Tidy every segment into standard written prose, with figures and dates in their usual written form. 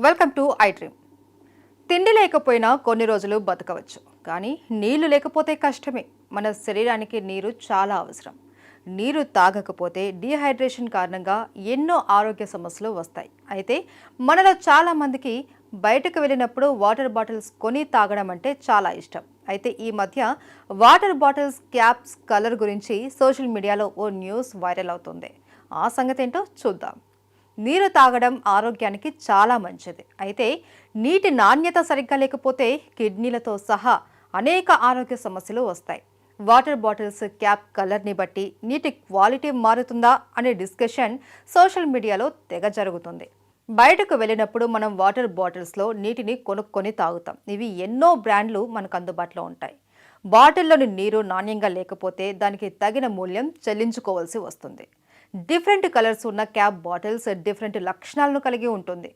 Welcome to I dream. తిండి లేకపోయినా కొన్ని రోజులు బతకవచ్చు, కానీ నీళ్లు లేకపోతే కష్టమే. మన శరీరానికి నీరు చాలా అవసరం. నీరు తాగకపోతే డీహైడ్రేషన్ కారణంగా ఎన్నో ఆరోగ్య సమస్యలు వస్తాయి. అయితే మనలో చాలా మందికి బయటకు వెళ్ళినప్పుడు వాటర్ బాటిల్స్ కొని తాగడం అంటే చాలా ఇష్టం. అయితే ఈ మధ్య వాటర్ బాటిల్స్ క్యాప్స్ కలర్ గురించి సోషల్ మీడియాలో ఓ న్యూస్ వైరల్ అవుతుంది. ఆ సంగతి ఏంటో చూద్దాం. నీరు తాగడం ఆరోగ్యానికి చాలా మంచిది. అయితే నీటి నాణ్యత సరిగ్గా లేకపోతే కిడ్నీలతో సహా అనేక ఆరోగ్య సమస్యలు వస్తాయి. వాటర్ బాటిల్స్ క్యాప్ కలర్ని బట్టి నీటి క్వాలిటీ మారుతుందా అనే డిస్కషన్ సోషల్ మీడియాలో తెగ జరుగుతుంది. బయటకు వెళ్ళినప్పుడు మనం వాటర్ బాటిల్స్లో నీటిని కొనుక్కొని తాగుతాం. ఇవి ఎన్నో బ్రాండ్లు మనకు అందుబాటులో ఉంటాయి. బాటిల్లోని నీరు నాణ్యంగా లేకపోతే దానికి తగిన మూల్యం చెల్లించుకోవాల్సి వస్తుంది. డిఫరెంట్ కలర్స్ ఉన్న క్యాప్ బాటిల్స్ డిఫరెంట్ లక్షణాలను కలిగి ఉంటుంది.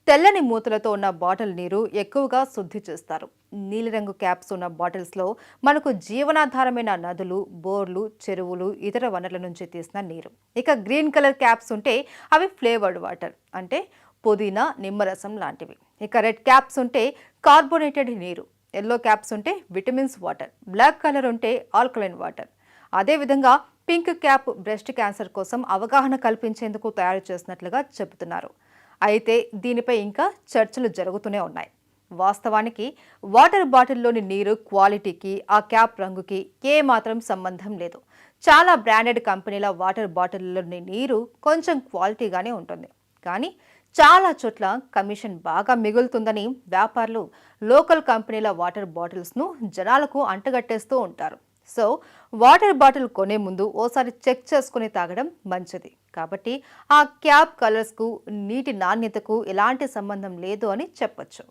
తెల్లని మూతలతో ఉన్న బాటిల్ నీరు ఎక్కువగా శుద్ధి చేస్తారు. నీలిరంగు క్యాప్స్ ఉన్న బాటిల్స్లో మనకు జీవనాధారమైన నదులు, బోర్లు, చెరువులు, ఇతర వనరుల నుంచి తీసిన నీరు. ఇక గ్రీన్ కలర్ క్యాప్స్ ఉంటే అవి ఫ్లేవర్డ్ వాటర్, అంటే పుదీనా, నిమ్మరసం లాంటివి. ఇక రెడ్ క్యాప్స్ ఉంటే కార్బోనేటెడ్ నీరు. ఎల్లో క్యాప్స్ ఉంటే విటమిన్స్ వాటర్. బ్లాక్ కలర్ ఉంటే ఆల్కలైన్ వాటర్. అదేవిధంగా పింక్ క్యాప్ బ్రెస్ట్ క్యాన్సర్ కోసం అవగాహన కల్పించేందుకు తయారు చేసినట్లుగా చెబుతున్నారు. అయితే దీనిపై ఇంకా చర్చలు జరుగుతూనే ఉన్నాయి. వాస్తవానికి వాటర్ బాటిల్లోని నీరు క్వాలిటీకి ఆ క్యాప్ రంగుకి ఏమాత్రం సంబంధం లేదు. చాలా బ్రాండెడ్ కంపెనీల వాటర్ బాటిల్లోని నీరు కొంచెం క్వాలిటీగానే ఉంటుంది, కానీ చాలా చోట్ల కమిషన్ బాగా మిగులుతుందని వ్యాపారులు లోకల్ కంపెనీల వాటర్ బాటిల్స్ను జనాలకు అంటగట్టేస్తూ ఉంటారు. సో వాటర్ బాటిల్ కొనే ముందు ఓసారి చెక్ చేసుకుని తాగడం మంచిది. కాబట్టి ఆ క్యాప్ కలర్స్కు నీటి నాణ్యతకు ఎలాంటి సంబంధం లేదు అని చెప్పొచ్చు.